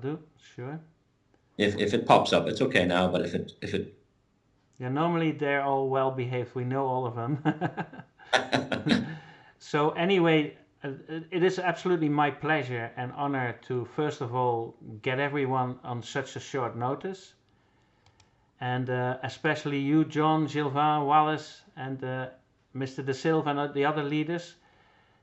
do, sure. If it pops up, it's okay now, but if it Yeah, normally they're all well behaved. We know all of them. So anyway, it is absolutely my pleasure and honor to first of all get everyone on such a short notice, and especially you, John, Gilvan, Wallace, and Mr. De Silva and the other leaders.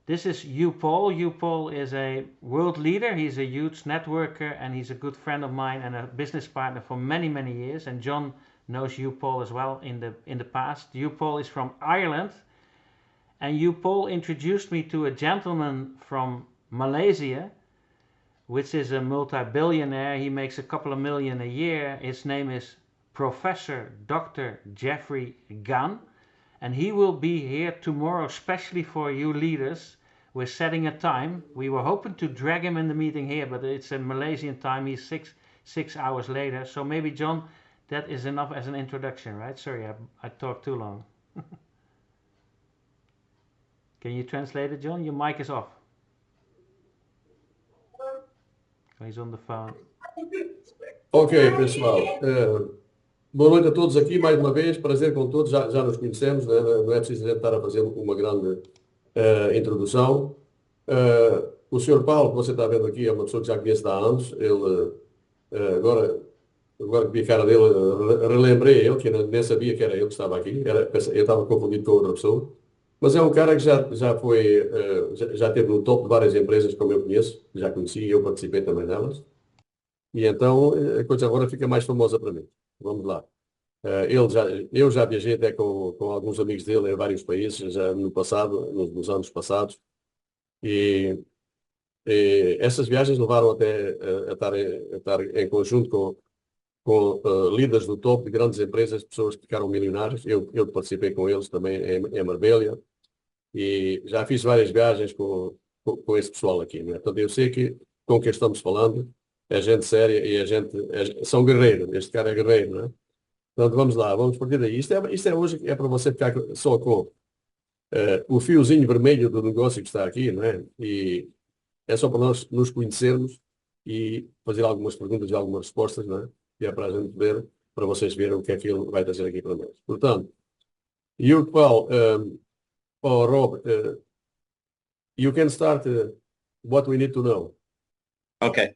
This is Hugh Paul. Hugh Paul is a world leader. He's a huge networker, and he's a good friend of mine and a business partner for many, many years. And John knows Hugh Paul as well in the past. Hugh Paul is from Ireland, and Hugh Paul introduced me to a gentleman from Malaysia, which is a multi-billionaire. He makes a couple of million a year. His name is Professor Dr. Jeffrey Gan, and he will be here tomorrow, especially for you leaders. We're setting a time. We were hoping to drag him in the meeting here, but it's a Malaysian time. He's six hours later. So maybe, John, that is enough as an introduction, right? Sorry, I talked too long. Can you translate it, John? Your mic is off. Oh, he's on the phone. Ok, pessoal. Boa noite a todos aqui, mais uma vez. Prazer com todos. Já nos conhecemos, né? Não é preciso estar a fazer uma grande introdução. O Sr. Paulo, que você está vendo aqui, é uma pessoa que já conheço há anos. Ele, agora que vi a cara dele, relembrei ele, que nem sabia que era ele que estava aqui. Eu estava confundido com outra pessoa. Mas é um cara que já foi, já esteve no topo de várias empresas, como eu conheço, já conheci e eu participei também nelas. E então a coisa agora fica mais famosa para mim. Vamos lá. Eu já viajei até com alguns amigos dele em vários países, já no passado, nos anos passados. E essas viagens levaram até a estar em conjunto com líderes do topo de grandes empresas, pessoas que ficaram milionários. Eu participei com eles também em Marbella. E já fiz várias viagens com esse pessoal aqui, né? Portanto, eu sei que com quem estamos falando é gente séria e são guerreiros. Este cara é guerreiro, né? Portanto, vamos lá, vamos partir daí. Isto é hoje, é para você ficar só com o fiozinho vermelho do negócio que está aqui, né? E é só para nós nos conhecermos e fazer algumas perguntas e algumas respostas, né? E é para a gente ver, para vocês verem o que é que ele vai trazer aqui para nós. Portanto, e o qual... Oh, Rob, you can start what we need to know. okay.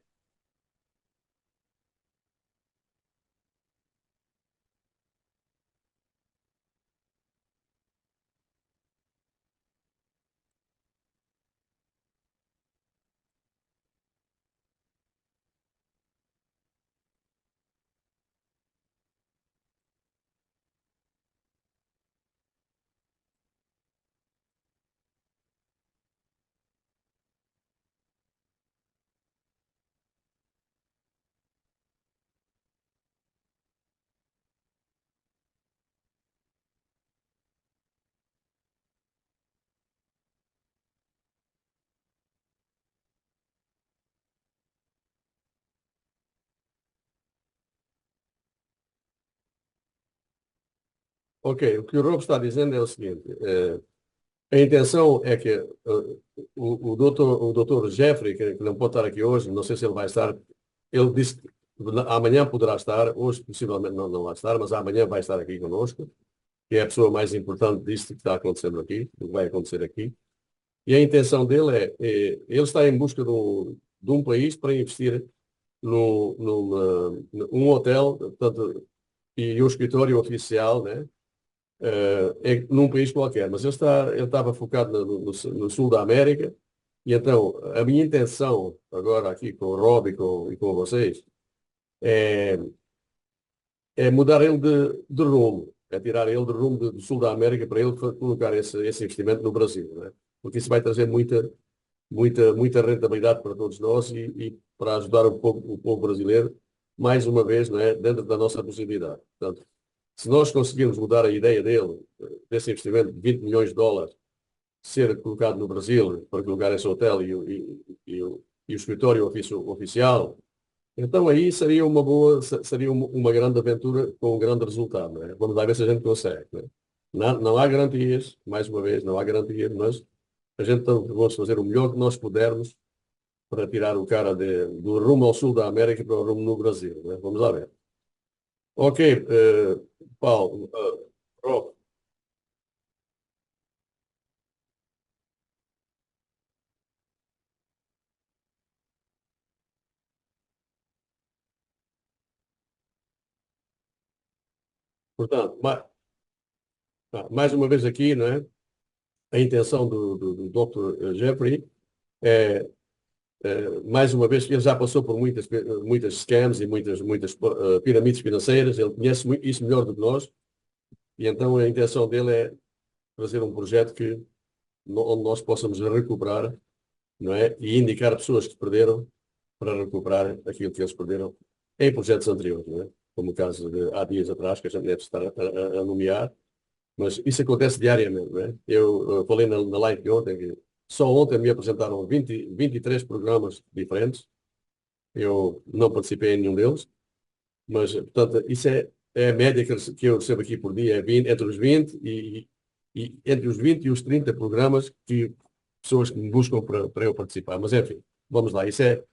Ok, o que o Rob está dizendo é o seguinte, a intenção é que o doutor Jeffrey, que não pode estar aqui hoje, não sei se ele vai estar, ele disse que amanhã poderá estar, hoje possivelmente não vai estar, mas amanhã vai estar aqui conosco, que é a pessoa mais importante disto que está acontecendo aqui, que vai acontecer aqui. E a intenção dele ele está em busca de um país para investir num hotel, portanto, e um escritório oficial, né? Num país qualquer, mas ele estava focado no sul da América, e então a minha intenção agora aqui com o Rob e com vocês é mudar ele de rumo, é tirar ele de rumo do sul da América para ele colocar esse investimento no Brasil, né? Porque isso vai trazer muita rentabilidade para todos nós e para ajudar o povo brasileiro, mais uma vez, não é? Dentro da nossa possibilidade. Portanto, se nós conseguirmos mudar a ideia dele, desse investimento de 20 milhões de dólares, ser colocado no Brasil para colocar esse hotel e o escritório oficial, então aí seria uma grande aventura com um grande resultado, não é? Vamos lá ver se a gente consegue, não é? Não há garantias, mais uma vez, não há garantias, mas a gente vamos fazer o melhor que nós pudermos para tirar o cara do rumo ao sul da América para o rumo no Brasil, né? Vamos lá ver. Ok, Paulo, Rob. Portanto, mais uma vez aqui, não é? A intenção do Dr. Jeffrey é, mais uma vez, ele já passou por muitas scams e muitas pirâmides financeiras, ele conhece isso melhor do que nós, e então a intenção dele é fazer um projeto onde nós possamos recuperar, não é? E indicar pessoas que perderam para recuperar aquilo que eles perderam em projetos anteriores, não é? Como o caso de há dias atrás, que a gente deve estar a nomear, mas isso acontece diariamente, não é? Eu falei na live de ontem que só ontem me apresentaram 23 programas diferentes, eu não participei em nenhum deles, mas, portanto, isso é a média que eu recebo aqui por dia, entre os 20 e entre os 20 e os 30 programas que pessoas que me buscam para eu participar. Mas, enfim, vamos lá, isso é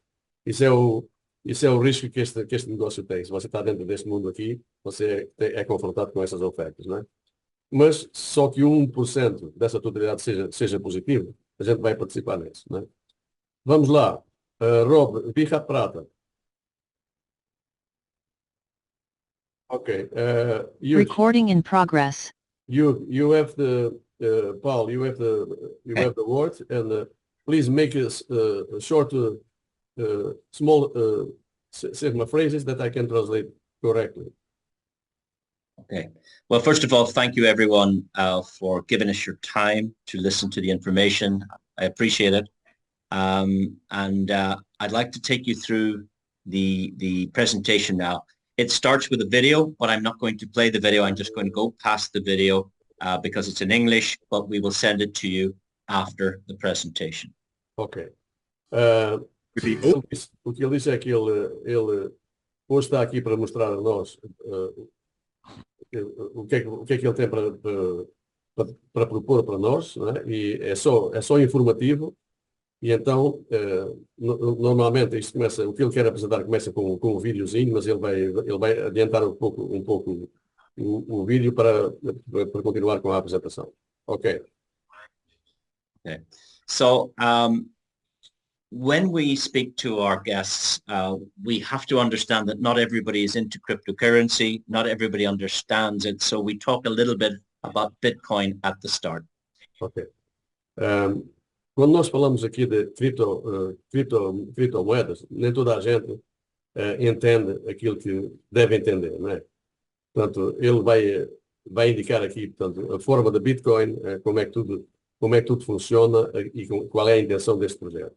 o risco que este negócio tem. Se você está dentro deste mundo aqui, você é confrontado com essas ofertas, não é? Mas só que 1% dessa totalidade seja positivo, a gente vai participar nisso, não é? Vamos lá. Rob, birra de prata. Ok. Recording in progress. You have the Paul. You have the word, and please make a short, small phrases that I can translate correctly. Okay. Well, first of all, thank you everyone for giving us your time to listen to the information. I appreciate it. I'd like to take you through the presentation now. It starts with a video, but I'm not going to play the video. I'm just going to go past the video because it's in English, but we will send it to you after the presentation. Ok. O que ele disse é que ele hoje está aqui para mostrar a nós o que é que ele tem para propor para nós, não é? E é só informativo. E então, normalmente, o que ele quer apresentar começa com um videozinho, mas ele vai adiantar um pouco o vídeo para continuar com a apresentação. Ok. Okay. So, when we speak to our guests, we have to understand that not everybody is into cryptocurrency, not everybody understands it. So we talk a little bit about Bitcoin at the start. Ok. Quando nós falamos aqui de criptomoedas, nem toda a gente entende aquilo que deve entender, não é? Portanto, ele vai indicar aqui, portanto, a forma da Bitcoin, como é que tudo funciona e qual é a intenção deste projeto.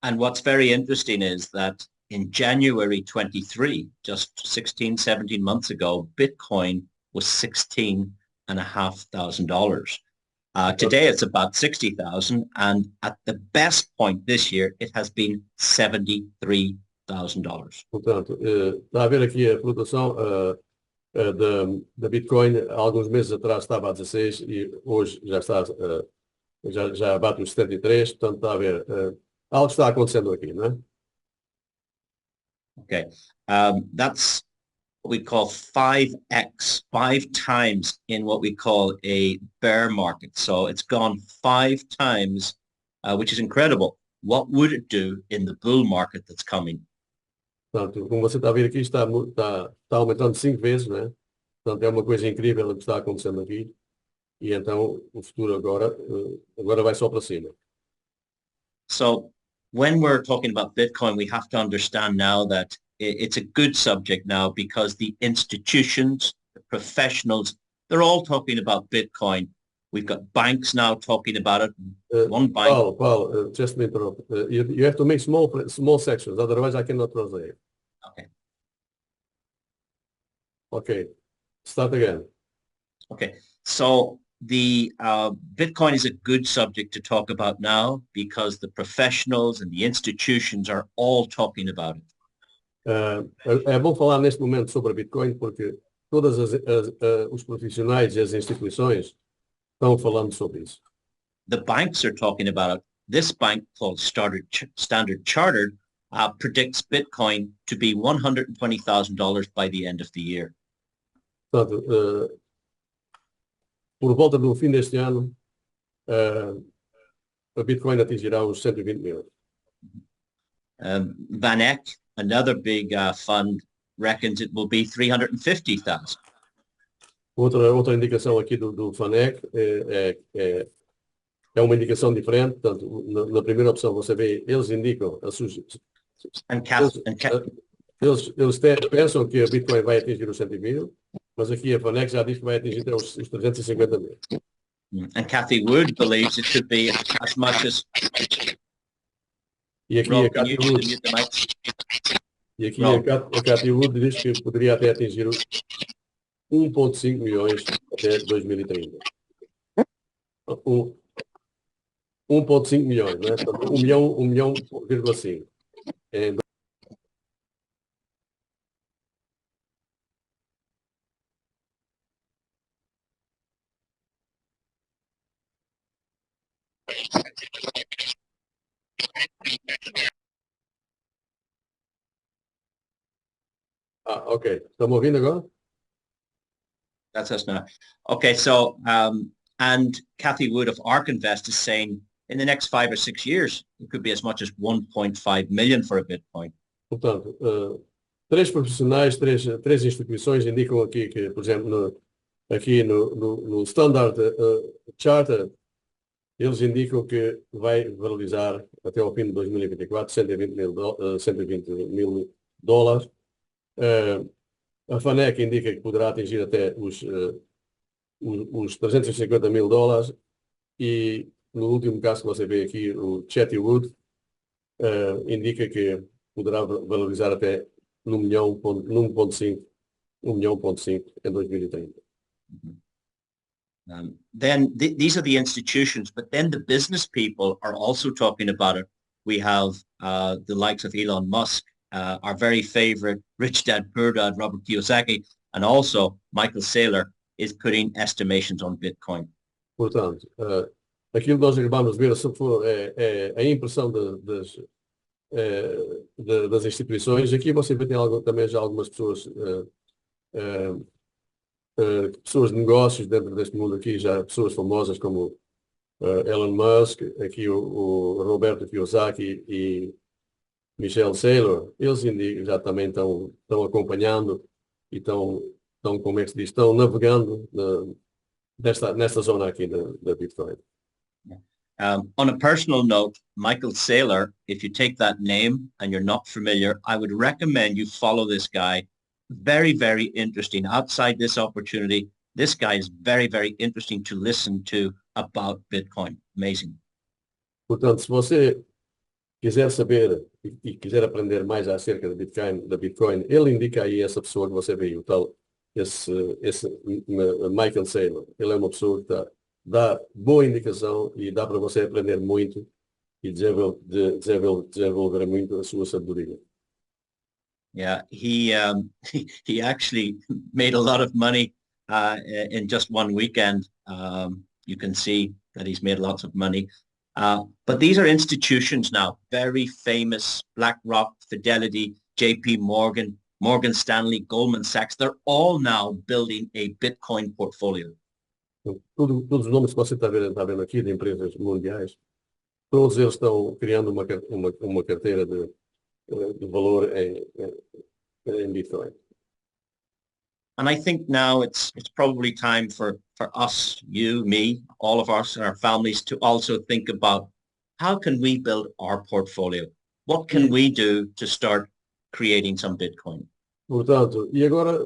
And what's very interesting is that in January 23, just 16, 17 months ago, Bitcoin was $16,500. Today it's about 60,000, and at the best point this year, it has been $73,000. Portanto, está a ver aqui a flutuação da Bitcoin. Há alguns meses atrás estava a 16 e hoje já bate os 73. Portanto, está a ver, algo está acontecendo aqui, não é? Okay, that's what we call 5x, 5 times in what we call a bear market. So it's gone 5 times, which is incredible. What would it do in the bull market that's coming? Portanto, como você está a ver aqui, está aumentando 5 vezes, né? Portanto, é uma coisa incrível o que está acontecendo aqui. E então, o futuro agora vai só para cima. So when we're talking about Bitcoin, we have to understand now that it's a good subject now because the institutions, the professionals, they're all talking about Bitcoin. We've got banks now talking about it. One bank. Paul, just to interrupt. You have to make small sections, otherwise I cannot translate. Okay. Okay. Start again. Okay. So the Bitcoin is a good subject to talk about now because the professionals and the institutions are all talking about it. É bom falar neste momento sobre a Bitcoin porque todos os profissionais e as instituições estão falando sobre isso. The banks are talking about it. this bank called Standard Chartered predicts Bitcoin to be $120,000 by the end of the year. Portanto, por volta do fim deste ano, a Bitcoin atingirá os 120 mil. Van Eck, another big fund, reckons it will be 350,000. Outra indicação aqui do FANEC é uma indicação diferente. Portanto, na primeira opção você vê, eles indicam eles pensam que a Bitcoin vai atingir os 100 mil, mas aqui a FANEC já diz que vai atingir até os 350 mil. And Cathy Wood believes it could be as much as... E aqui a Cathy Wood diz que poderia até atingir 1,5 milhões até 2030. 1,5 milhões, né? 1 milhão, 1,5. Ok. Estamos ouvindo agora? That's us now. Okay, so and Cathy Wood of ARK Invest is saying in the next 5 or 6 years it could be as much as 1.5 million for a Bitcoin. Portanto, três profissionais, três instituições indicam aqui que, por exemplo, aqui no Standard Chartered, eles indicam que vai valorizar até ao fim de 2024 120 mil dólares. A FANEC indica que poderá atingir até os 350 mil dólares e no último caso que você vê aqui, o Cathy Wood indica que poderá valorizar até 1,5 milhão em 2030. Then these are the institutions, but then the business people are also talking about it. We have the likes of Elon Musk, our very favorite Rich Dad Poor Dad, Robert Kiyosaki, and also Michael Saylor is putting estimations on Bitcoin. Portanto, aquilo que nós acabamos de ver é a impressão das instituições. Aqui você vê também já algumas pessoas pessoas de negócios dentro deste mundo aqui, já pessoas famosas como Elon Musk, aqui o Roberto Kiyosaki e Michelle Saylor, eles já também estão acompanhando e estão, como é que se diz, estão navegando nesta zona aqui da Bitcoin. On a personal note, Michael Saylor, if you take that name and you're not familiar, I would recommend you follow this guy. Very, very interesting. Outside this opportunity, this guy is very, very interesting to listen to about Bitcoin. Amazing. Portanto, se você quiser saber e quiser aprender mais acerca da Bitcoin, ele indica aí essa pessoa que você viu, esse Michael Saylor. Ele é uma pessoa que dá boa indicação e dá para você aprender muito e desenvolver muito a sua sabedoria. Yeah, he actually made a lot of money in just one weekend. You can see that he's made lots of money. But these are institutions now, very famous: BlackRock, Fidelity, JP Morgan, Morgan Stanley, Goldman Sachs. They're all now building a Bitcoin portfolio. Todos os nomes que você está vendo aqui de empresas mundiais, todos eles estão criando uma carteira de valor em Bitcoin. And I think now it's probably time for us, you, me, all of us and our families to also think about how can we build our portfolio? What can we do to start creating some Bitcoin? Portanto, e agora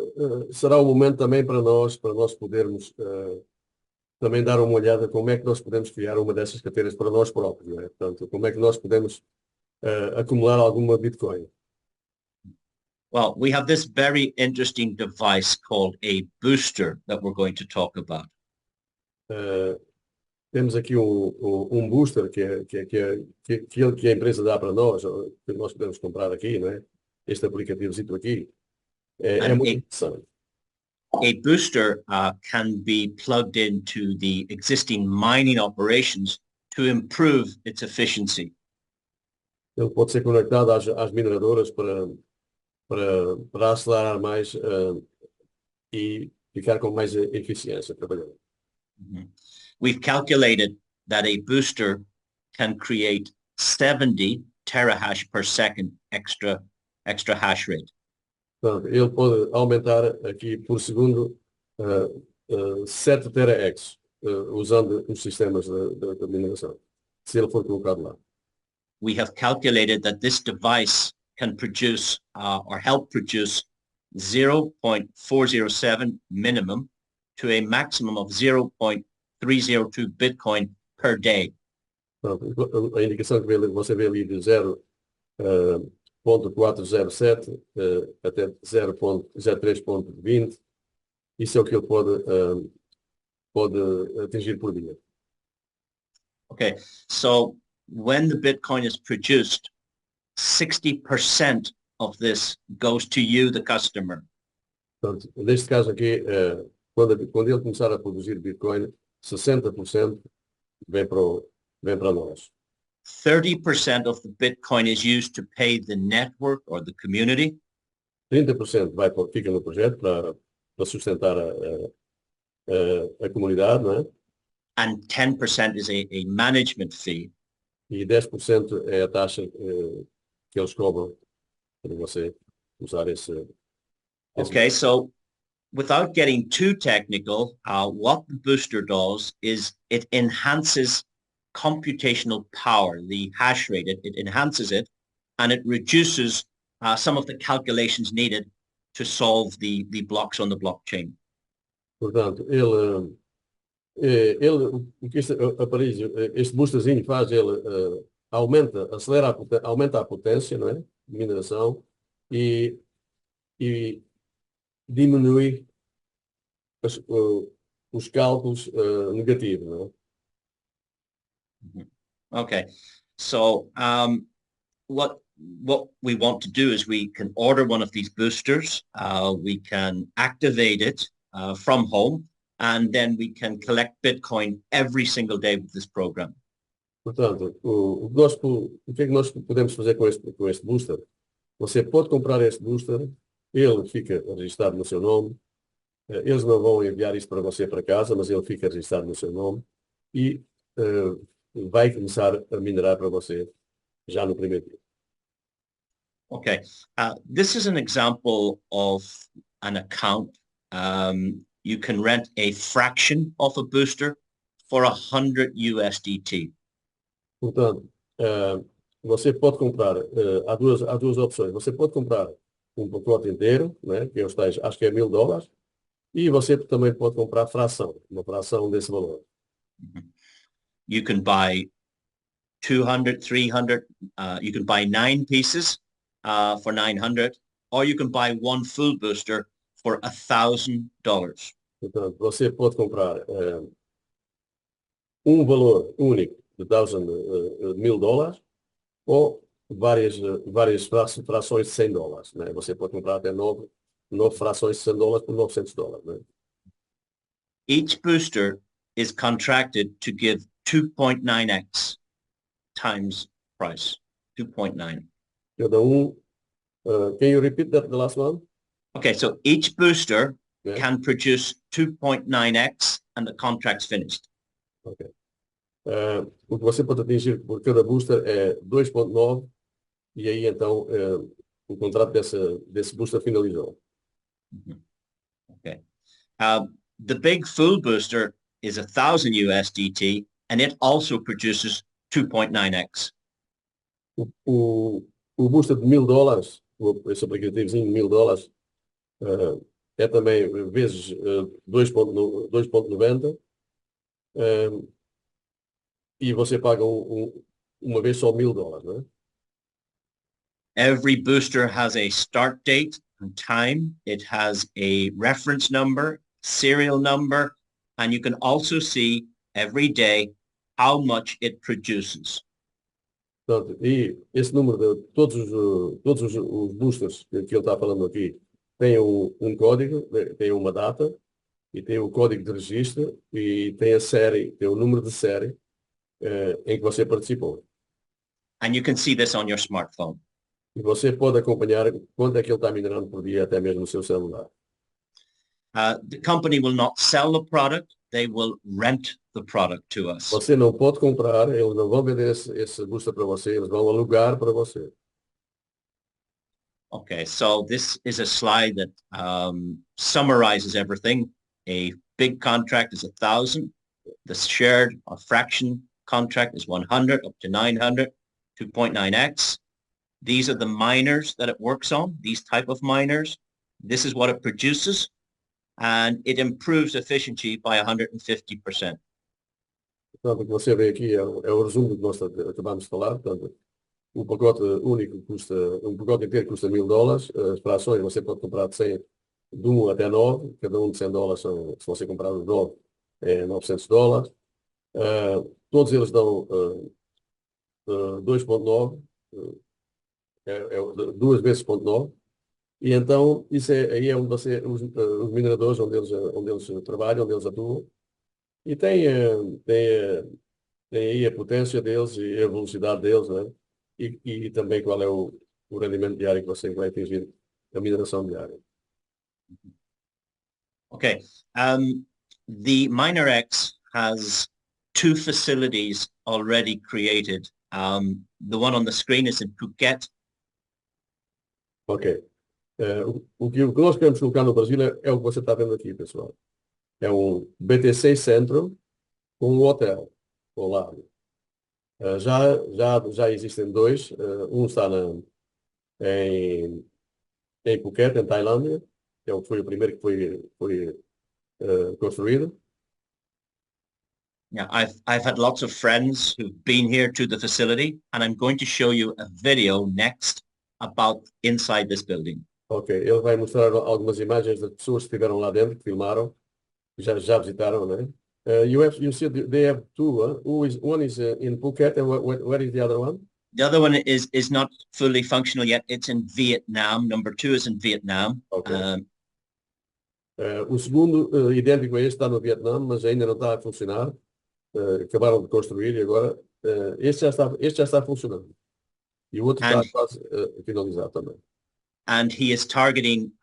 será o momento também para nós podermos também dar uma olhada como é que nós podemos criar uma dessas carteiras para nós próprios, não é? Portanto, como é que nós podemos acumular alguma Bitcoin. Well, we have this very interesting device called a booster that we're going to talk about. Temos aqui booster que a empresa dá para nós, que nós podemos comprar aqui, não é? Este aplicativozito aqui é muito interessante. A booster can be plugged into the existing mining operations to improve its efficiency. Ele pode ser conectado às mineradoras para acelerar mais e ficar com mais eficiência trabalhando. We've calculated that a booster can create 70 terahash per second extra hash rate. Portanto, ele pode aumentar aqui por segundo 7 terahash usando os sistemas de mineração, se ele for colocado lá. We have calculated that this device can produce or help produce 0.407 minimum to a maximum of 0.302 Bitcoin per day. Portanto, a indicação que você vê ali de 0.407 até 0.03.20, isso é o que ele pode atingir por dia. Okay, so when the Bitcoin is produced, 60% of this goes to you, the customer. Portanto, neste caso aqui, quando ele começar a produzir Bitcoin, 60% vem para nós. 30% of the Bitcoin is used to pay the network or the community. 30% fica no projeto para sustentar a comunidade, não é? And 10% is a management fee. E 10% é a taxa que eles cobram para você usar esse. Okay, so without getting too technical, what the booster does is it enhances computational power, the hash rate. It enhances it, and it reduces some of the calculations needed to solve the blocks on the blockchain. Portanto, o que este boosterzinho faz, ele aumenta a potência, não é? De mineração e diminui os cálculos negativos, não é? Okay, so what we want to do is we can order one of these boosters, we can activate it from home, and then we can collect Bitcoin every single day with this program. Portanto, o que é que nós podemos fazer com este booster? Você pode comprar este booster, ele fica registrado no seu nome, eles não vão enviar isso para você para casa, mas ele fica registrado no seu nome e vai começar a minerar para você já no primeiro dia. Okay, this is an example of an account. You can rent a fraction of a booster for 100 USDT. Portanto, você pode comprar, há duas opções. Você pode comprar um pacote inteiro, né, que é os tais, acho que é $1000, e você também pode comprar uma fração desse valor. You can buy 200, 300, you can buy 9 pieces for 900, or you can buy one full booster for $1,000. Portanto, você pode comprar um valor único de $1,000 ou várias frações de $100, né? Você pode comprar até 9 frações de $100 por $900, né? Each booster is contracted to give 2.9x times price. 2.9. Cada can you repeat that the last one? Okay, so each booster Yeah. can produce 2.9x and the contract's finished. Okay. O que você pode atingir por cada booster é 2.9 e aí então o contrato desse booster finalizou. Okay. The big full booster is 1,000 USDT and it also produces 2.9x. O booster de $1,000, esse aplicativozinho de $1,000, é também vezes 2.90 e você paga uma vez só $1,000, não é? Every booster has a start date and time. It has a reference number, serial number, and you can also see every day how much it produces. Portanto, e esse número de todos os boosters que ele está falando aqui tem um código, tem uma data e tem o código de registro e tem a série, tem o número de série em que você participou. And you can see this on your smartphone. E você pode acompanhar quanto é que ele está minerando por dia, até mesmo no seu celular. The company will not sell the product, they will rent the product to us. Você não pode comprar, eles não vão vender esse booster para você, eles vão alugar para você. Okay, so this is a slide that summarizes everything. A big contract is 1,000. The shared or fraction contract is 100 up to 900, 2.9x. These are the miners that it works on, these type of miners. This is what it produces, and it improves efficiency by 150%. Portanto, o que você vê aqui é o resumo do que nós acabamos de falar. Portanto, um pacote único custa, um pacote inteiro custa $1.000. As frações você pode comprar de 100, de 1 até 9. Cada um de $100 são, se você comprar os 9, é $900. Todos eles dão 2.9, duas vezes 0.9. E então, isso aí é onde os mineradores, onde eles trabalham, onde eles atuam. E tem aí a potência deles e a velocidade deles, né? E também qual é o rendimento diário que você vai atingir, a mineração diária. Okay, the MinerX has 2 facilities already created. The one on the screen is in Phuket. Ok. O que nós queremos colocar no Brasil é o que você está vendo aqui, pessoal. É um BTC Centro com um hotel ao lado. Já existem 2. Um está em Phuket, em Tailândia, que foi o primeiro que foi construído. Yeah, I've had lots of friends who've been here to the facility, and I'm going to show you a video next about inside this building. Ok, ele vai mostrar algumas imagens das pessoas que estiveram lá dentro, que filmaram, que já visitaram, né? You see they have 2. One is in Phuket, and where is the other one? The other one is not fully functional yet. It's in Vietnam. Number 2 is in Vietnam. Okay. O segundo, idêntico a este, está no Vietnã, mas ainda não está a funcionar. Acabaram de construir e agora este já está funcionando. E o outro está quase finalizado também. And he is targeting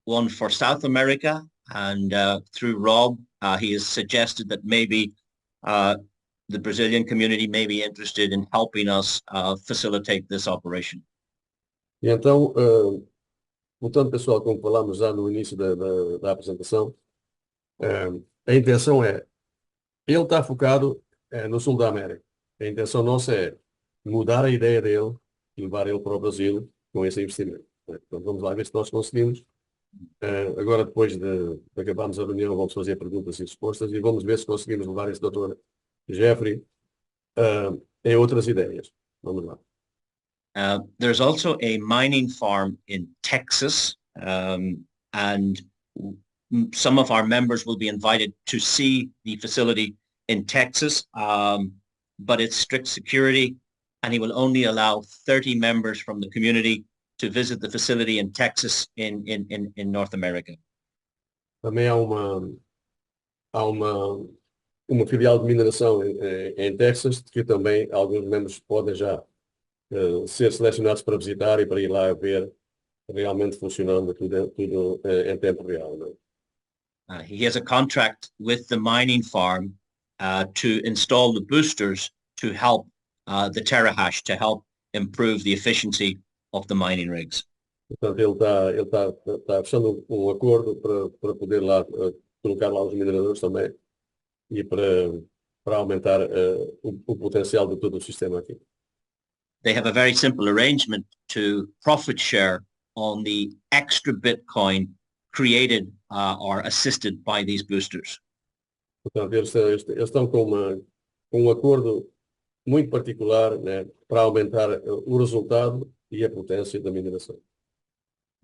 one for South America, and through Rob, he has suggested that maybe the Brazilian community may be interested in helping us facilitate this operation. E então, portanto, pessoal, como falamos já no início da apresentação, a intenção ele está focado no sul da América. A intenção nossa é mudar a ideia dele e levar ele para o Brasil com esse investimento. Então vamos lá ver se nós conseguimos. Agora, depois de acabarmos a reunião, vamos fazer perguntas e respostas e vamos ver se conseguimos levar esse doutor Jeffrey em outras ideias. Vamos lá. There's also a mining farm in Texas, and some of our members will be invited to see the facility in Texas, but it's strict security, and he will only allow 30 members from the community to visit the facility in Texas in North America. Também há uma filial de mineração em Texas, que também alguns membros podem já ser selecionados para visitar e para ir lá ver realmente funcionando tudo em tempo real. Né? He has a contract with the mining farm to install the boosters to help the terahash, to help improve the efficiency of the mining rigs. Portanto, ele está fechando um acordo para poder lá colocar lá os mineradores também e para aumentar o potencial de todo o sistema aqui. They have a very simple arrangement to profit share on the extra Bitcoin created or assisted by these boosters. Portanto, eles estão com um acordo muito particular, né, para aumentar o resultado e a potência da mineração.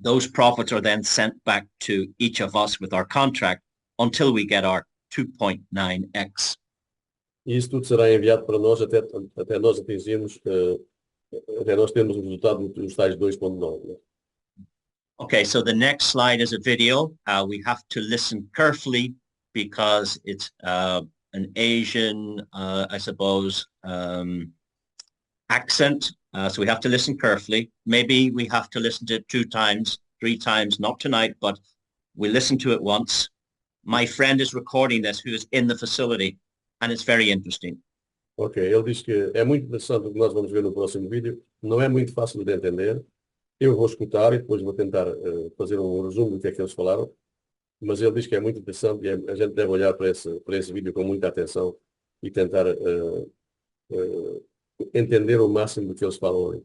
Those profits are then sent back to each of us with our contract until we get our 2.9x. E isso tudo será enviado para nós até nós atingirmos, até nós termos o resultado dos tais 2.9. Né? Okay, so the next slide is a video. We have to listen carefully because it's an Asian, I suppose, accent. So we have to listen carefully. Maybe we have to listen to it 2 times, 3 times, not tonight, but we listen to it once. My friend is recording this, who is in the facility, and it's very interesting. Ok, ele diz que é muito interessante o que nós vamos ver no próximo vídeo. Não é muito fácil de entender. Eu vou escutar e depois vou tentar fazer um resumo do que é que eles falaram. Mas ele diz que é muito interessante e a gente deve olhar para esse vídeo com muita atenção e tentar entender o máximo do que eles falam ali.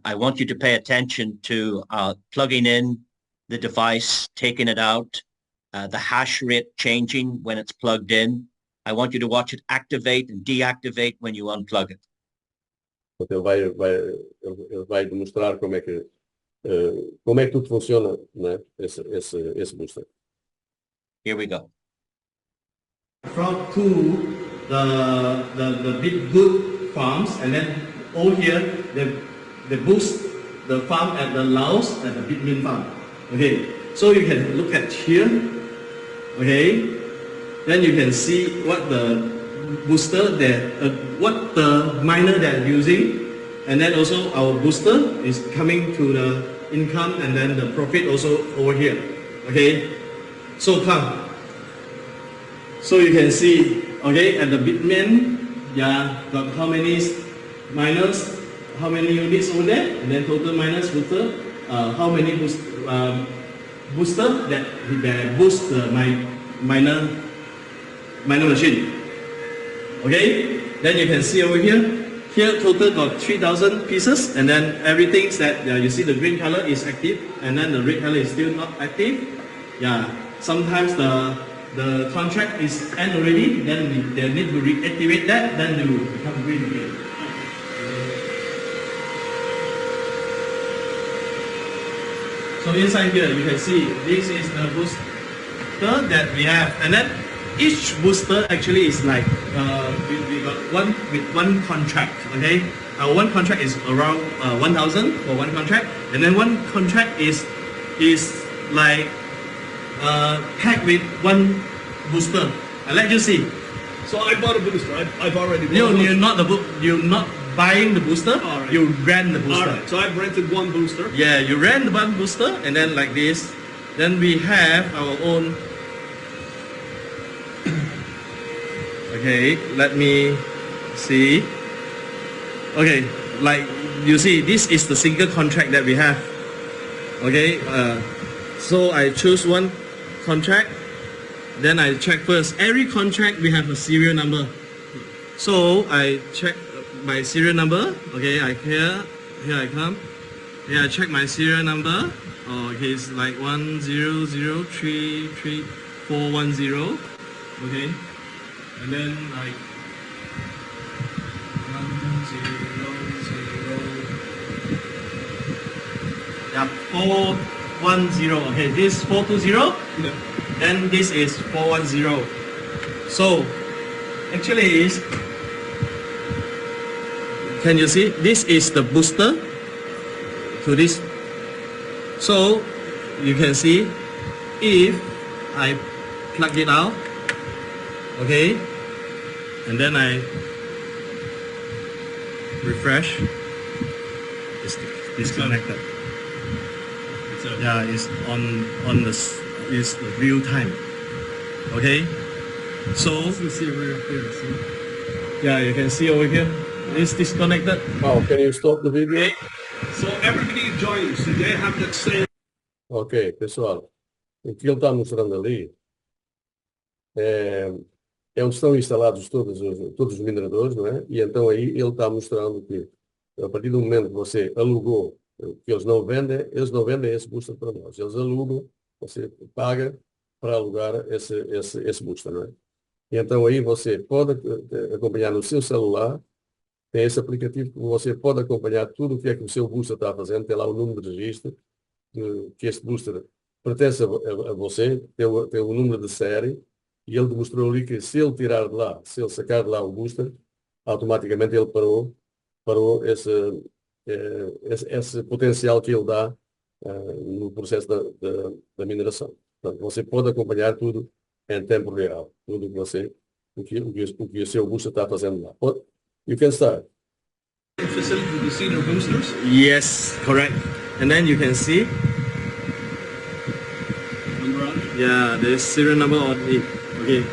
I want you to pay attention to plugging in the device, taking it out, the hash rate changing when it's plugged in. I want you to watch it activate and deactivate when you unplug it. Então ele vai demonstrar como é que tudo funciona, né? Esse booster. Here we go. From to the big good farms, and then over here they boost the farm at the Laos and the Bitmin farm. Okay, so you can look at here. Okay, then you can see what the booster what the miner they're using, and then also our booster is coming to the income and then the profit also over here. Okay, so come. So you can see, okay, at the Bitmain, yeah, got how many miners, how many units over there, and then total miners booster, how many booster that boost my miner machine. Okay, then you can see over here total got 3,000 pieces, and then everything that you see the green color is active, and then the red color is still not active. Yeah, sometimes the contract is end already, then they need to reactivate that, then they will become green again. So inside here you can see this is the booster that we have, and then each booster actually is like we got one contract. Okay, one contract is around 1,000 for one contract, and then one contract is like packed with one booster. I let you see. So I bought a booster. I've already bought No, you're not buying the booster. Alright. You rent the booster. Alright, so I've rented one booster. Yeah, you rent the one booster, and then like this. Then we have our own. Okay, let me see. Okay, like you see, this is the single contract that we have. Okay, so I choose one contract, then I check first. Every contract we have a serial number. So I check my serial number. Okay, here I come. Here I check my serial number. Oh, okay, it's like 100333410. Okay. And then like 100. Yeah, 410. Okay, this is 420. Yeah. Then this is 410. So actually is, can you see? This is the booster to this. So you can see if I plug it out. Okay, and then I refresh. It's disconnected. Yeah, it's on the is the real time. Okay, so yeah, you can see over here. It's disconnected. Oh, can you stop the video? Okay. So everybody joins. So they have that same. Ok, pessoal, o que ele está mostrando ali é onde estão instalados todos os mineradores, não é? E então aí ele está mostrando que a partir do momento que você alugou, que eles não vendem esse booster para nós. Eles alugam, você paga para alugar esse booster, não é? E então aí você pode acompanhar no seu celular, tem esse aplicativo que você pode acompanhar tudo o que é que o seu booster está fazendo, tem lá o número de registro, que este booster pertence a você, tem o número de série. E ele demonstrou ali que se ele tirar de lá, se ele sacar de lá o booster, automaticamente ele parou esse potencial que ele dá no processo da mineração. Portanto, você pode acompanhar tudo em tempo real. Tudo o que o seu booster está fazendo lá. You can start. Facility with the senior boosters. Yes, correct. And then you can see, yeah, there's serial number on it. Okay.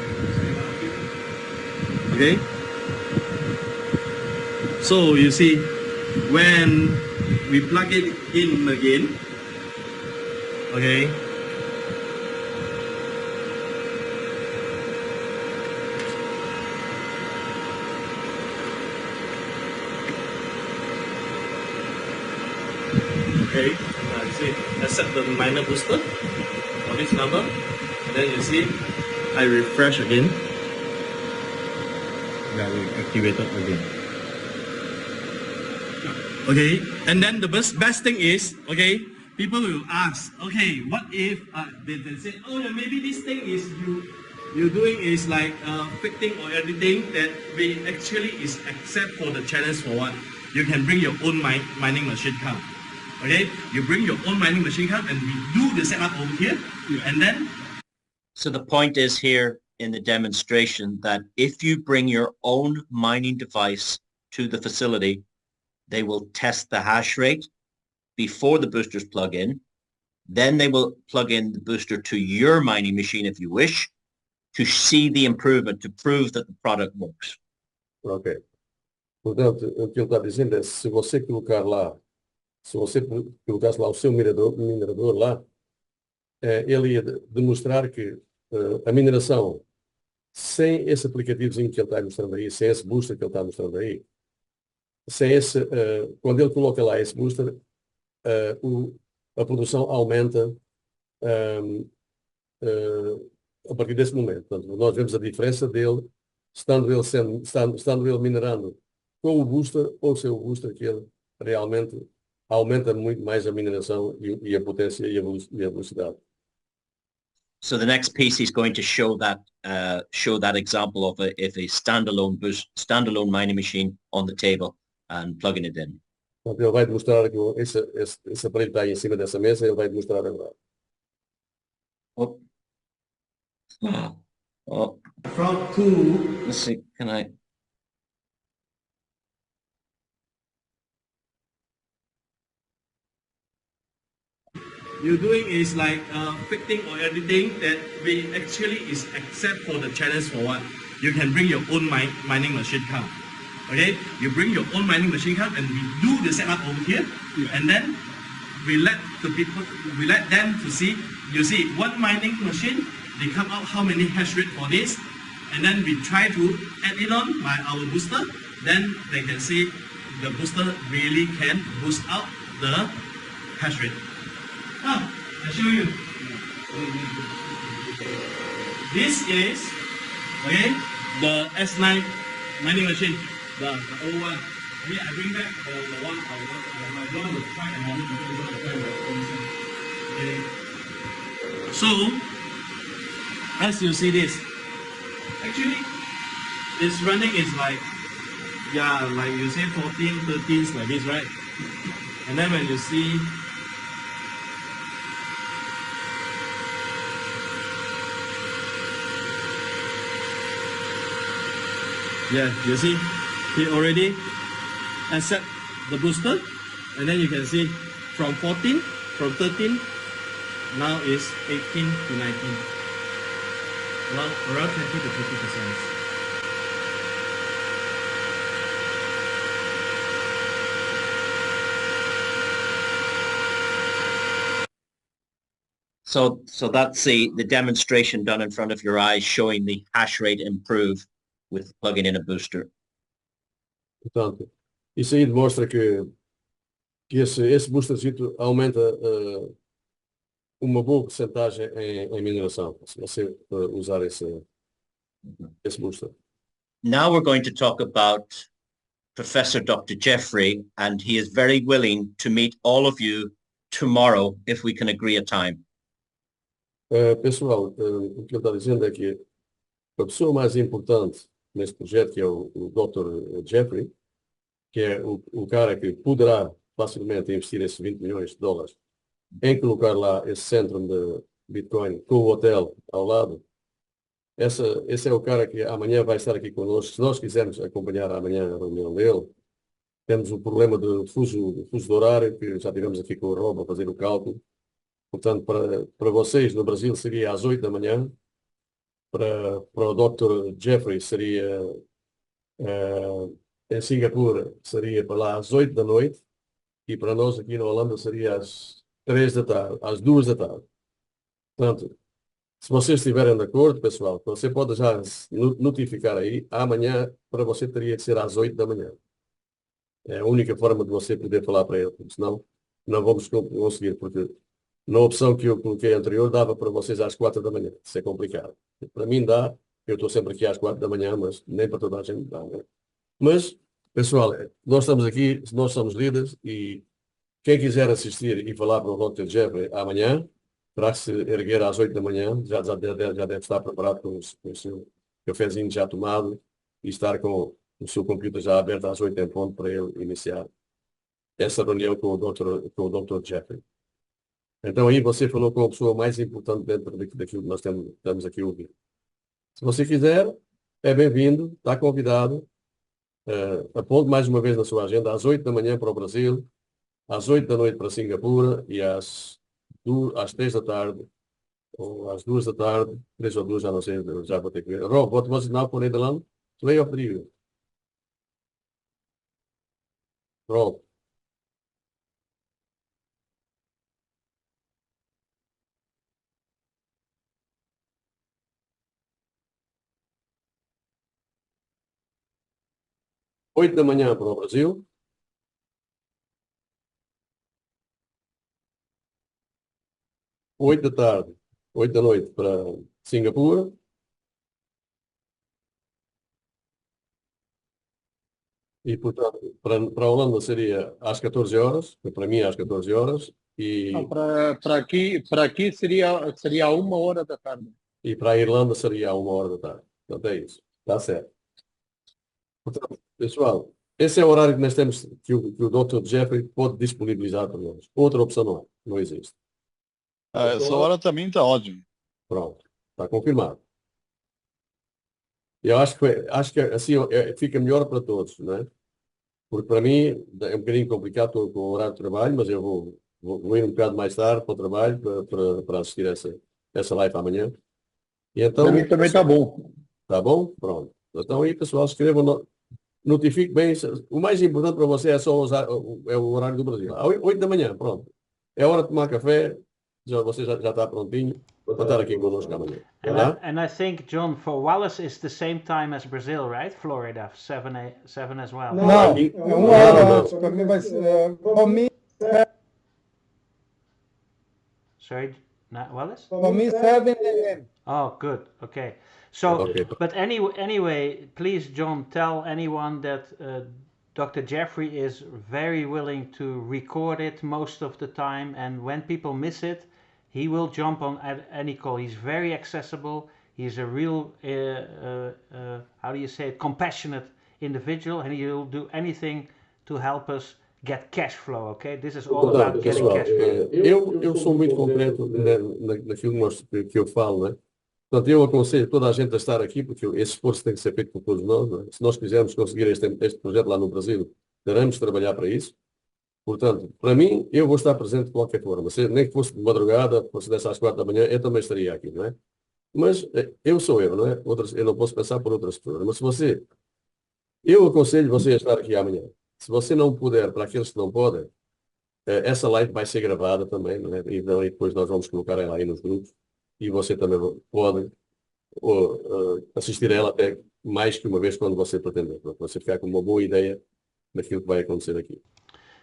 Okay. So you see, when we plug it in again, okay. Okay, you see, I set the minor booster on this number, and then you see, I refresh again. Yeah, we activated again. Okay, and then the best thing is, okay, people will ask, okay, what if they say, oh, maybe this thing is you're doing is like fitting or editing that we actually is except for the challenge for what? You can bring your own mining machine come. Okay, you bring your own mining machine come and we do the setup over here, and then. So the point is here in the demonstration that if you bring your own mining device to the facility, they will test the hash rate before the boosters plug in. Then they will plug in the booster to your mining machine if you wish to see the improvement, to prove that the product works. Ok. Portanto, o que ele está dizendo é se você colocasse lá o seu minerador lá, ele ia demonstrar que a mineração, sem esse aplicativozinho que ele está mostrando aí, sem esse booster que ele está mostrando aí, quando ele coloca lá esse booster, a produção aumenta a partir desse momento. Portanto, nós vemos a diferença dele, estando ele minerando com o booster ou sem o booster, que ele realmente aumenta muito mais a mineração e a potência e a velocidade. So the next piece is going to show that example of a standalone mining machine on the table and plugging it in. Então, ele vai demonstrar que esse aparelho está aí em cima dessa mesa, ele vai demonstrar agora. Oh. Oh. From two. Let's see, can I? You're doing is like fitting or editing that we actually is except for the challenge for what? You can bring your own mining machine come. Okay, you bring your own mining machine come and we do the setup over here, and then we let them to see. You see one mining machine, they come out how many hash rate for this, and then we try to add it on by our booster. Then they can see the booster really can boost out the hash rate. I show you. This is the S9 mining machine, the old one. I bring back the one I want to try another okay. So as you see this, actually this running is like like you say 14, 13s like this, right? And then when you see you see, he already accept the booster, and then you can see from 13, now is 18 to 19, around 20 to 50%. So that's the demonstration done in front of your eyes showing the hash rate improve with plugging in a booster. Portanto, isso aí demonstra que esse boostercito aumenta uma boa porcentagem em mineração, se você usar esse booster. Now we're going to talk about Professor Dr. Jeffrey, and he is very willing to meet all of you tomorrow if we can agree a time. Pessoal, o que ele está dizendo é que a pessoa mais importante neste projeto, que é o Dr. Jeffrey, que é o cara que poderá facilmente investir esses 20 milhões de dólares em colocar lá esse centro de Bitcoin com o hotel ao lado, esse é o cara que amanhã vai estar aqui connosco. Se nós quisermos acompanhar amanhã a reunião dele, temos o problema do fuso de horário, que já tivemos aqui com o Rob a fazer o cálculo. Portanto, para vocês no Brasil seria às 8 da manhã, para o Dr. Jeffrey seria em Singapura seria para lá às 8 da noite e para nós aqui na Holanda seria às 3 da tarde, às 2 da tarde. Portanto, se vocês estiverem de acordo, pessoal, você pode já notificar aí, amanhã para você teria que ser às 8 da manhã. É a única forma de você poder falar para ele, porque senão não vamos conseguir, porque na opção que eu coloquei anterior dava para vocês às 4 da manhã. Isso é complicado. Para mim dá, eu estou sempre aqui às 4 da manhã, mas nem para toda a gente dá, né? Mas, pessoal, nós estamos aqui, nós somos líderes e quem quiser assistir e falar para o Dr. Jeffrey amanhã, terá que se erguer às 8 da manhã, já deve estar preparado com o seu cafezinho já tomado e estar com o seu computador já aberto às 8 em ponto para ele iniciar essa reunião com o Dr. Jeffrey. Então aí você falou com a pessoa mais importante dentro daquilo que nós estamos aqui a ouvir. Se você quiser, é bem-vindo, está convidado. Aponte mais uma vez na sua agenda às 8 da manhã para o Brasil, às 8 da noite para Singapura e às 3 da tarde, ou às 2 da tarde, 3 ou 2, já não sei, já vou ter que ver. Rob, what was it now for Nederland? 2 of 3? Rob. Oito da manhã para o Brasil. 8 da tarde, 8 da noite para Singapura. E, portanto, para a Holanda seria às 14 horas, para mim às 14 horas. E, para aqui seria 1 hora da tarde. E para a Irlanda seria à 1 hora da tarde. Portanto, é isso. Está certo. Portanto, pessoal, esse é o horário que nós temos, que o Dr. Jeffrey pode disponibilizar para nós. Outra opção não existe. Essa hora também está ótimo. Pronto. Está confirmado. Eu acho que assim fica melhor para todos, não é? Porque para mim é um bocadinho complicado, estou com o horário de trabalho, mas eu vou ir um bocado mais tarde para o trabalho para assistir essa live amanhã. E então, Para mim também está bom. Está bom? Pronto. Então aí, pessoal, escrevam, notifique bem. O mais importante para você é só usar o horário do Brasil. Às 8 da manhã, pronto. É hora de tomar café, você já está prontinho para estar aqui connosco amanhã. And I think, John, for Wallace it's the same time as Brazil, right? Florida, 7 as well. Não, é 1 hora antes. Para mim vai ser... Para mim... Sorry, Wallace? Para mim, 7 a.m. Oh, good. Okay. So, but anyway, please, John, tell anyone that Dr. Jeffrey is very willing to record it most of the time, and when people miss it, he will jump on at any call. He's very accessible. He's a real, how do you say it, compassionate individual, and he'll do anything to help us get cash flow, okay? This is all about getting cash flow. Eu sou muito concreto naquilo que eu falo, né? Portanto, eu aconselho toda a gente a estar aqui, porque esse esforço tem que ser feito por todos nós, né? Se nós quisermos conseguir este projeto lá no Brasil, teremos de trabalhar para isso. Portanto, para mim, eu vou estar presente de qualquer forma. Nem que fosse de madrugada, fosse dessa às 4 da manhã, eu também estaria aqui, não é? Mas eu sou eu, não é? Eu não posso pensar por outras pessoas. Mas eu aconselho você a estar aqui amanhã. Se você não puder, para aqueles que não podem, essa live vai ser gravada também, não é? E depois nós vamos colocar ela aí nos grupos. E você também pode assistir a ela até mais que uma vez quando você pretender. Para você ficar com uma boa ideia daquilo que vai acontecer aqui.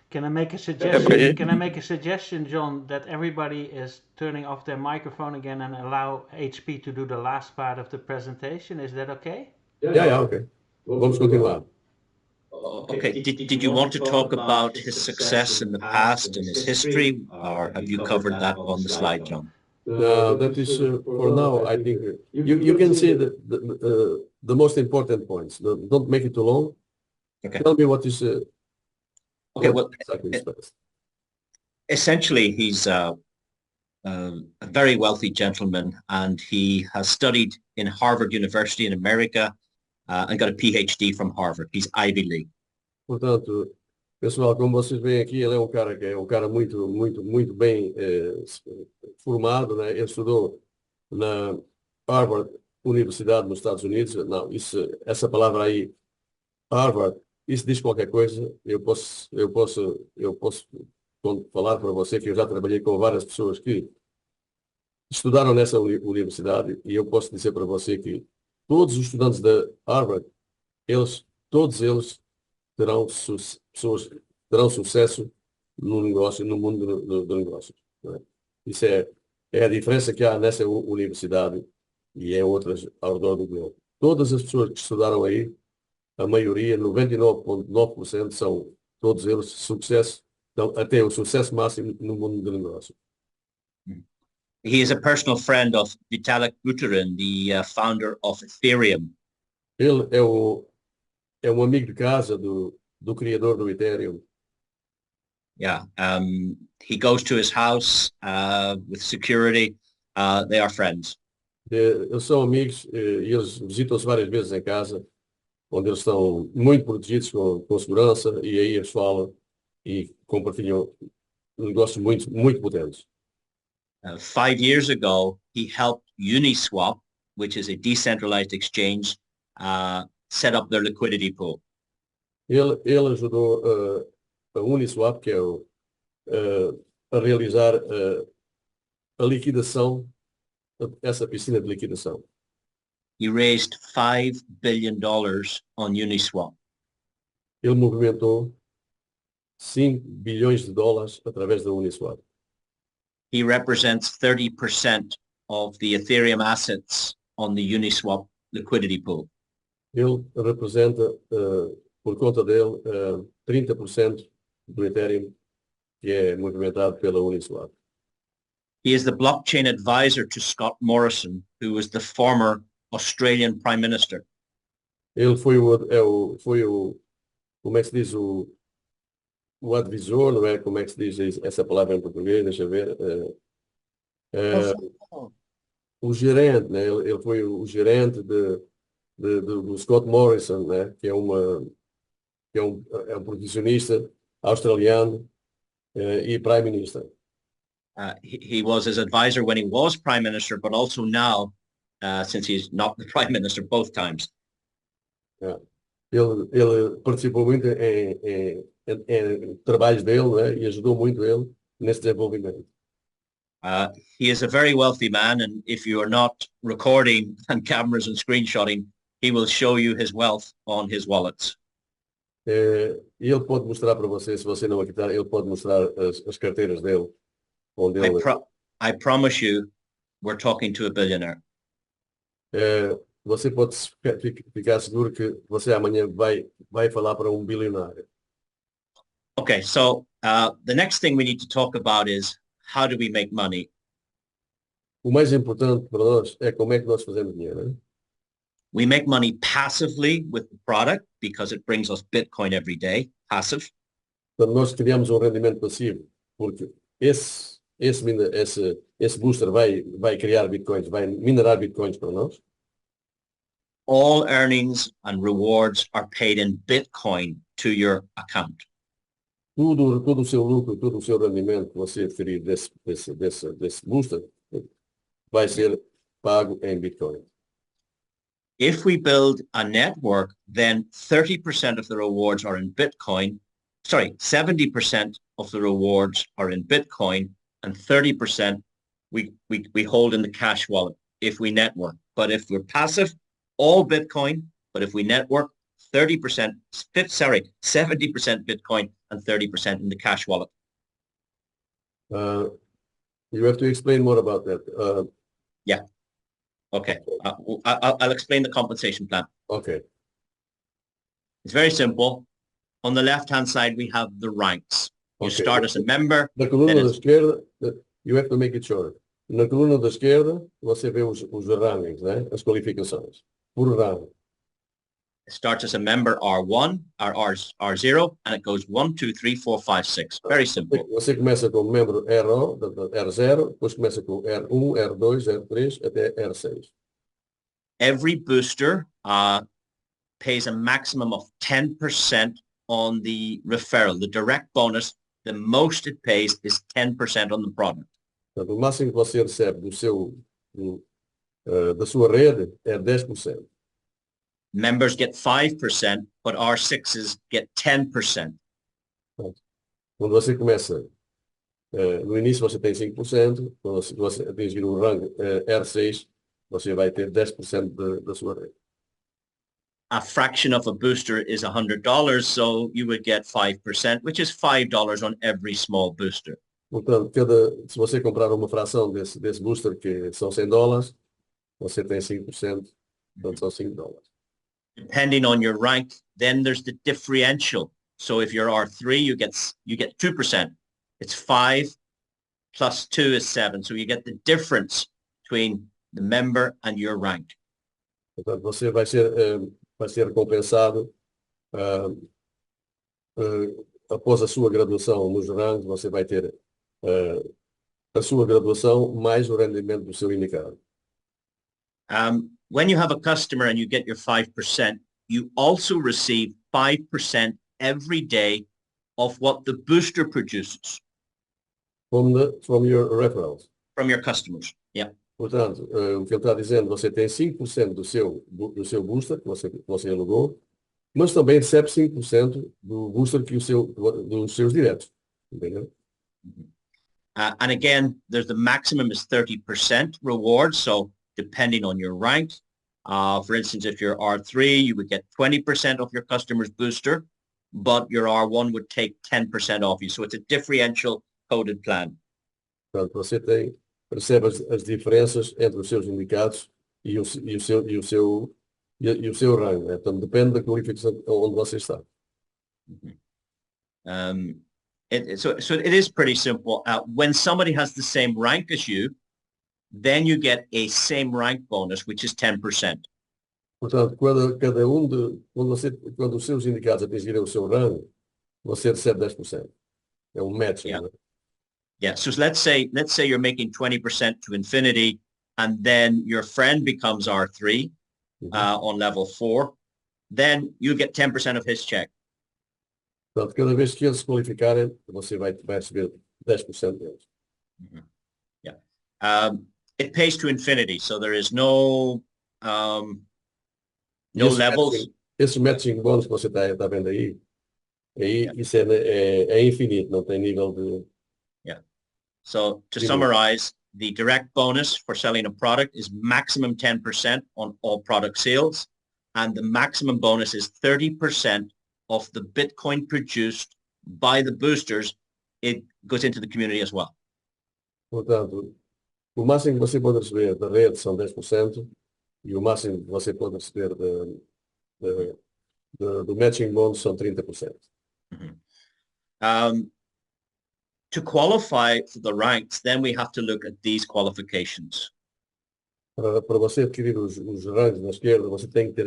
Can I make a suggestion? Can I make a suggestion, John, that everybody is turning off their microphone again and allow HP to do the last part of the presentation? Is that okay? Yeah, okay. Vamos continuar. Okay. Did you want to talk about his success in the past and his history, or have you covered that on the slide, John? That is for now. I think you can see the most important points. Don't make it too long. Okay. Tell me what is. Okay. Well, essentially, he's a very wealthy gentleman, and he has studied in Harvard University in America and got a PhD from Harvard. He's Ivy League. Portanto, pessoal, como vocês veem aqui, ele é um cara que é um cara muito bem formado, né? Ele estudou na Harvard Universidade nos Estados Unidos. Não, essa palavra aí, Harvard, isso diz qualquer coisa. Eu posso falar para você que eu já trabalhei com várias pessoas que estudaram nessa universidade e eu posso dizer para você que todos os estudantes da Harvard, todos eles terão sucesso no negócio, no mundo do negócio. Né? Isso é a diferença que há nessa universidade e em outras ao redor do globo. Todas as pessoas que estudaram aí, a maioria, 99,9%, são todos eles sucesso, até o sucesso máximo no mundo do negócio. He is a personal friend of Vitalik Buterin, the founder of Ethereum. Ele é um amigo de casa do criador do Ethereum. Yeah, he goes to his house with security. They are friends. Eles são amigos e eles visitam-se várias vezes em casa, onde eles estão muito protegidos com segurança e aí eles falam e compartilham negócios muito potentes. 5 years ago, he helped Uniswap, which is a decentralized exchange, set up their liquidity pool. Ele ajudou a Uniswap, que é a realizar a liquidação, essa piscina de liquidação. He raised $5 billion on Uniswap. Ele movimentou 5 bilhões de dólares através da Uniswap. He represents 30% of the Ethereum assets on the Uniswap liquidity pool. Ele representa, por conta dele, 30% do Ethereum que é movimentado pela Uniswap. He is the blockchain advisor to Scott Morrison, who was the former Australian Prime Minister. Ele foi como é que se diz, o advisor, não é? Como é que se diz essa palavra em português? Deixa eu ver. O gerente, né? Ele foi o gerente do Scott Morrison, né? Que é um profissionista australiano e Prime Minister. He was his advisor when he was Prime Minister, but also now, since he's not the Prime Minister both times. Ele participou muito em trabalhos dele, né? E ajudou muito ele nesse desenvolvimento. He is a very wealthy man, and if you are not recording on cameras and screenshotting, he will show you his wealth on his wallets. E ele pode mostrar para você, se você não acreditar, ele pode mostrar as carteiras dele. Onde ele... I promise you, we're talking to a billionaire. Você pode ficar seguro que você amanhã vai falar para bilionário. Okay, so the next thing we need to talk about is how do we make money? O mais importante para nós é como é que nós fazemos dinheiro, né? We make money passively with the product because it brings us Bitcoin every day, passive. Então nós criamos um rendimento passivo, porque esse booster vai criar Bitcoins, vai minerar Bitcoins para nós. All earnings and rewards are paid in Bitcoin to your account. Todo o seu lucro, todo o seu rendimento que você adquirir desse booster vai ser pago em Bitcoin. If we build a network, then 30% of the rewards are in Bitcoin. Sorry, 70% of the rewards are in Bitcoin and 30% we hold in the cash wallet if we network. But if we're passive, all Bitcoin, but if we network, 70% Bitcoin and 30% in the cash wallet. You have to explain more about that. Yeah. Okay. I'll explain the compensation plan. Okay. It's very simple. On the left-hand side, we have the ranks. You start as a member. Na coluna da esquerda, you have to make it short. Na coluna da esquerda, você vê os rankings, né? As qualificações. Por ranking. It starts as a member R1, R0, and it goes 1, 2, 3, 4, 5, 6. Very simple. Você começa com membro R0, depois começa com R1, R2, R3, até R6. every booster pays a maximum of 10% on the referral. The direct bonus, the most it pays is 10% on the product. Portanto, o máximo que você recebe da sua rede é 10%. Members get 5%, but R6s get 10%. Quando você começa, no início você tem 5%, quando você atingir o rango R6, você vai ter 10% da sua rede. A fraction of a booster is $100, so you would get 5%, which is $5 on every small booster. Portanto, se você comprar uma fração desse booster, que são $100, você tem 5%, portanto são $5. Depending on your rank, then there's the differential. So if you're R3, you get 2%. It's 5 plus 2 is 7. So you get the difference between the member and your rank. Portanto, você vai ser recompensado após a sua graduação nos rangos, você vai ter a sua graduação mais o rendimento do seu indicado. When you have a customer and you get your 5%, you also receive 5% every day of what the booster produces. From your referrals. From your customers, yeah. Portanto, o que ele está dizendo, você tem 5% do seu booster que você alugou, mas também recebe 5% do booster dos seus diretos. Entendeu? And again, there's the maximum is 30% reward. So depending on your rank, for instance, if you're R3, you would get 20% of your customer's booster, but your R1 would take 10% off you. So it's a differential coded plan. Portanto, você percebe as diferenças entre os seus indicados e o seu rango. Né? Portanto, depende da qualificação onde você está. So it is pretty simple. When somebody has the same rank as you, then you get a same rank bonus, which is 10%. Portanto, quando os seus indicados atingirem o seu rango, você recebe 10%. É um match. Yeah. Né? Yeah. So let's say you're making 20% to infinity, and then your friend becomes R3 on level 4. Then you get 10% of his check. Portanto, cada vez que eles se qualificarem, você vai receber 10% deles. Yeah. It pays to infinity, so there is no levels. Esses matching bônus que você está vendo aí, isso é infinito, não tem nível de... Yeah. So to summarize, the direct bonus for selling a product is maximum 10% on all product sales, and the maximum bonus is 30% of the Bitcoin produced by the boosters. It goes into the community as well. Portanto, o máximo que você pode receber da rede são 10% e o máximo que você pode receber do matching bonus são 30%. To qualify for the ranks, then we have to look at these qualifications. Para você adquirir os ranks na esquerda, você tem que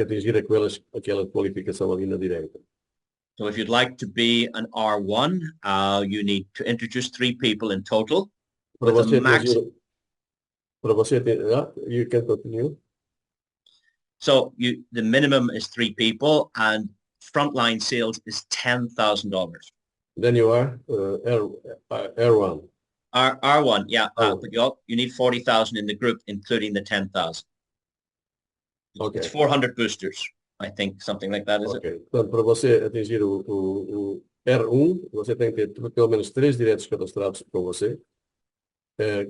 atingir aquela qualificação ali na direita. So if you'd like to be an R1, you need to introduce 3 people in total. Para você you can continue. So the minimum is 3 people, and frontline sales is $10,000. Then you are R1. R1, yeah, but you need 40,000 in the group, including the 10,000. Okay. It's 400 boosters, I think, something like that, is it? Portanto, para você atingir o R1, você tem que ter pelo menos 3 diretos cadastrados com você,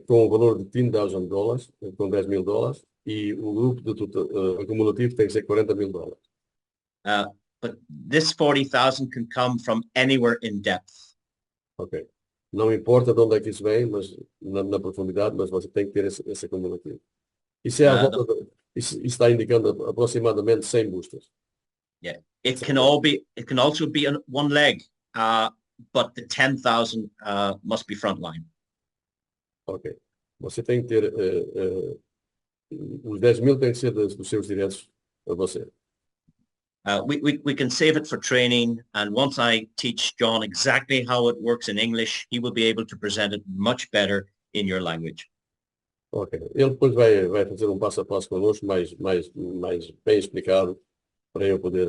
com o valor de $10,000, com $10,000, e o grupo acumulativo tem que ser $40,000. But this 40,000 can come from anywhere in depth. Ok. Não importa de onde é que isso vem, mas na profundidade, mas você tem que ter esse acumulativo. Isso isso está indicando aproximadamente 100 boosters. Yeah, it can also be on one leg, but the 10,000 must be frontline. Ok. Você tem que ter os 10,000 tem que ser dos seus diretos a você. We can save it for training, and once I teach John exactly how it works in English, he will be able to present it much better in your language. Ok. Ele depois vai fazer um passo a passo connosco, mais bem explicado, para eu poder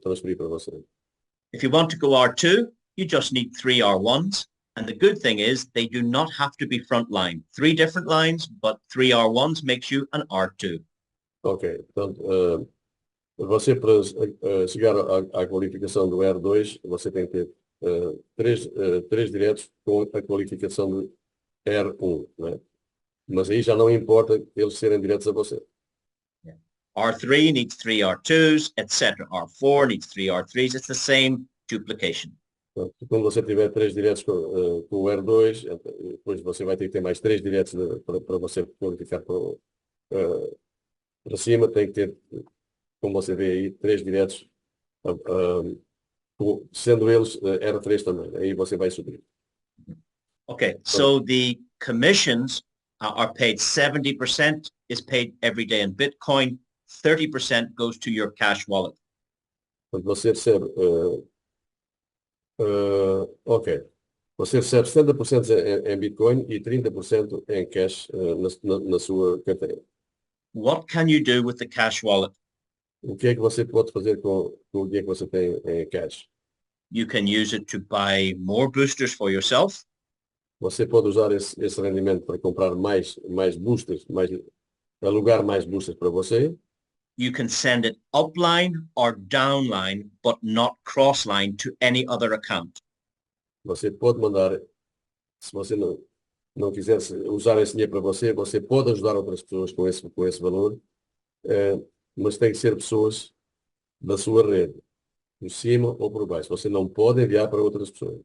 transferir para você. If you want to go R2, you just need 3 R1s. And the good thing is they do not have to be frontline. 3 different lines, but 3 R1s makes you an R2. Ok. Portanto, você para chegar à qualificação do R2, você tem que ter três diretos com a qualificação de R1, né? Mas aí já não importa eles serem diretos a você. R3 needs 3 R2s, etc. R4 needs 3 R3s. It's the same duplication. Portanto, quando você tiver 3 diretos com o R2, depois você vai ter que ter mais 3 diretos para você qualificar para cima. Tem que ter, como você vê aí, 3 diretos, sendo eles R3 também. Aí você vai subir. Okay, so the commissions are paid 70% is paid every day in Bitcoin, 30% goes to your cash wallet. Quando você recebe, ok, você recebe 70% em Bitcoin e 30% em cash na sua carteira. What can you do with the cash wallet? O que é que você pode fazer com o dinheiro que você tem em cash? You can use it to buy more boosters for yourself. Você pode usar esse rendimento para comprar mais boosters, alugar mais boosters para você. You can send it upline or downline, but not crossline to any other account. Você pode mandar, se você não quiser usar esse dinheiro para você, você pode ajudar outras pessoas com esse valor, mas tem que ser pessoas da sua rede, por cima ou por baixo. Você não pode enviar para outras pessoas.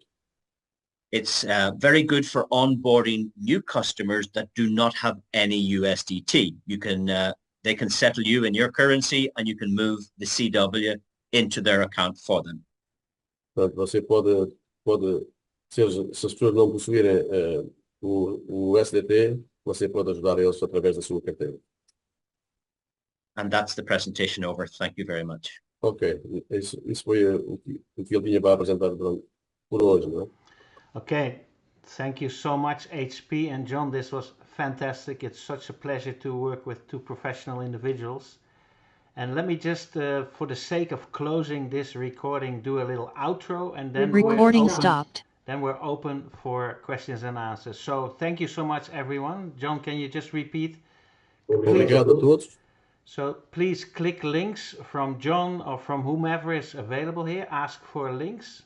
It's very good for onboarding new customers that do not have any USDT. You can they can settle you in your currency and you can move the CW into their account for them. Portanto, você pode se as pessoas não possuírem o USDT, você pode ajudar eles através da sua carteira. And that's the presentation over. Thank you very much. Ok, isso foi o que ele tinha para apresentar por hoje, não é? Okay, thank you so much HP and John, this was fantastic. It's such a pleasure to work with two professional individuals. And let me just, for the sake of closing this recording, do a little outro and then Recording stopped. Then we're open for questions and answers. So thank you so much everyone. John, can you just repeat? Obrigado a todos. So please click links from John or from whomever is available here. Ask for links.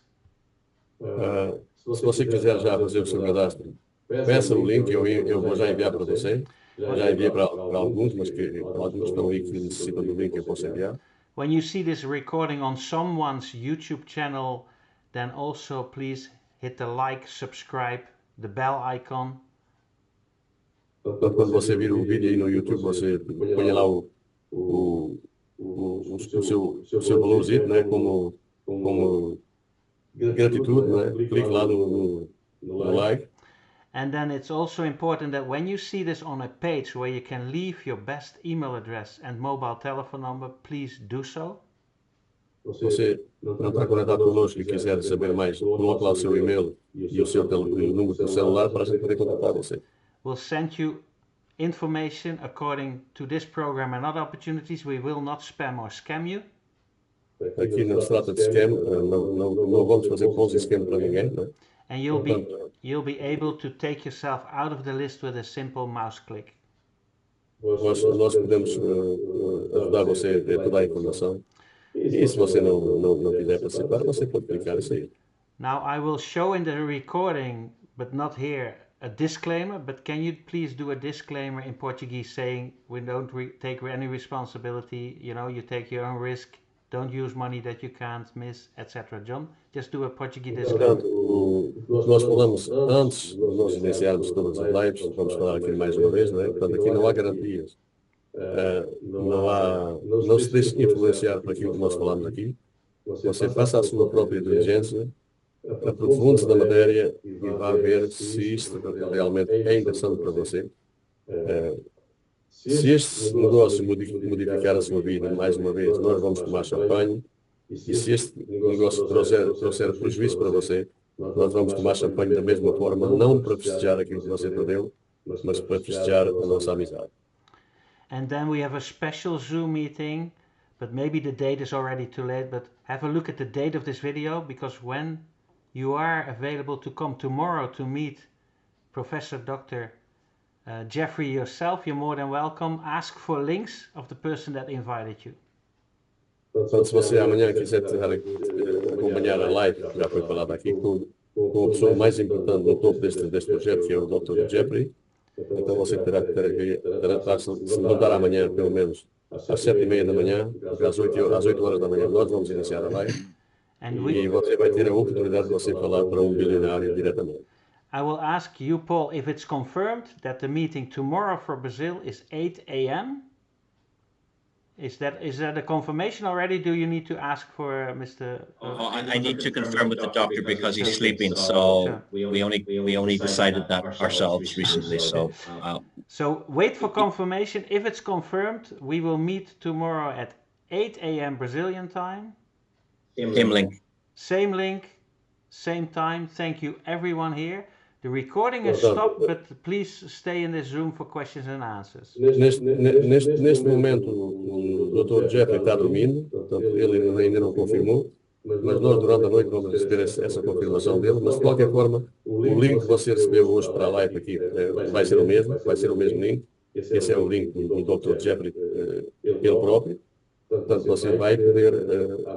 Se você quiser já fazer o seu cadastro, peça o link, eu vou já enviar para você. Já enviei para alguns, mas que alguns estão aí que necessitam do link, eu posso enviar. When you see this recording on someone's YouTube channel, then also please hit the like, subscribe, the bell icon. Quando você vir o vídeo aí no YouTube, você põe lá o seu valorzinho, né, como gratitude, né? Clique lá no like. And then it's also important that when you see this on a page where you can leave your best email address and mobile telephone number, please do so. Você não está conectado conosco e quiser saber mais, coloque lá o seu e-mail e o número do celular para a gente poder contactar você. We'll send you information according to this program and other opportunities. We will not spam or scam you. Aqui não se trata de scam, não vamos fazer Ponzi scam para ninguém, né? And you'll be able to take yourself out of the list with a simple mouse click. Nós podemos ajudar você a ter toda a informação. E se você não quiser participar, você pode clicar isso aí. Now I will show in the recording, but not here, a disclaimer. But can you please do a disclaimer in Portuguese saying we don't take any responsibility, you know, you take your own risk, don't use money that you can't miss, etc. John, just do a Portuguese disclaimer. Portanto, nós falamos antes de nós iniciarmos todas as lives, vamos falar aqui mais uma vez, não é? Portanto, aqui não há garantias. Não se deixe influenciar por aquilo que nós falamos aqui. Você faça a sua própria diligência, aprofunde-se na matéria e vá ver se isto realmente é interessante para você. Se este negócio modificar a sua vida, mais uma vez, nós vamos tomar champanhe. E se este negócio trouxer prejuízo para você, nós vamos tomar champanhe da mesma forma, não para festejar aquilo que você perdeu, mas para festejar a nossa amizade. And then we have a special Zoom meeting, but maybe the date is already too late, but have a look at the date of this video, because when you are available to come tomorrow to meet Professor Dr. Jeffrey yourself, you're more than welcome. Ask for links of the person that invited you. Portanto, se você amanhã quiser acompanhar a live, que já foi falada aqui, com a pessoa mais importante no topo deste projeto, que é o Dr. Jeffrey, então você terá que se levantar amanhã, pelo menos às 7h30 da manhã, porque às 8 horas da manhã nós vamos iniciar a live, e você vai ter a oportunidade de você falar para um bilionário diretamente. I will ask you, Paul, if it's confirmed that the meeting tomorrow for Brazil is 8 a.m. Is that a confirmation already? Do you need to ask for Mr. I need to confirm with the doctor because he's sleeping. So sure. we only decided that ourselves recently. So so wait for confirmation. If it's confirmed, we will meet tomorrow at 8 a.m. Brazilian time. Same link. Same link, same time. Thank you, everyone here. The recording is stopped, but please stay in this room for questions and answers. Neste momento, o Dr. Jeffrey está dormindo, portanto, ele ainda não confirmou, mas nós durante a noite vamos receber essa confirmação dele, mas de qualquer forma, o link que você recebeu hoje para a live aqui vai ser o mesmo link. Esse é o link do Dr. Jeffrey, ele próprio. Portanto, você vai poder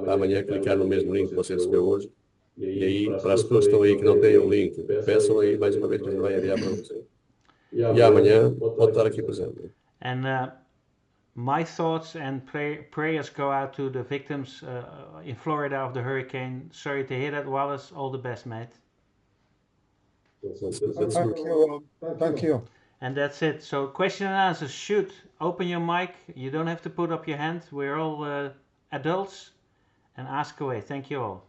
amanhã clicar no mesmo link que você recebeu hoje. E aí, para as pessoas que estão aí que não têm o link, peçam aí mais uma vez que a gente vai enviar para você. E amanhã pode estar aqui presente. And my thoughts and prayers go out to the victims in Florida of the hurricane. Sorry to hear that, Wallace. All the best, mate. Thank you. And that's it. So question and answers. Shoot. Open your mic. You don't have to put up your hand. We're all adults. And ask away. Thank you all.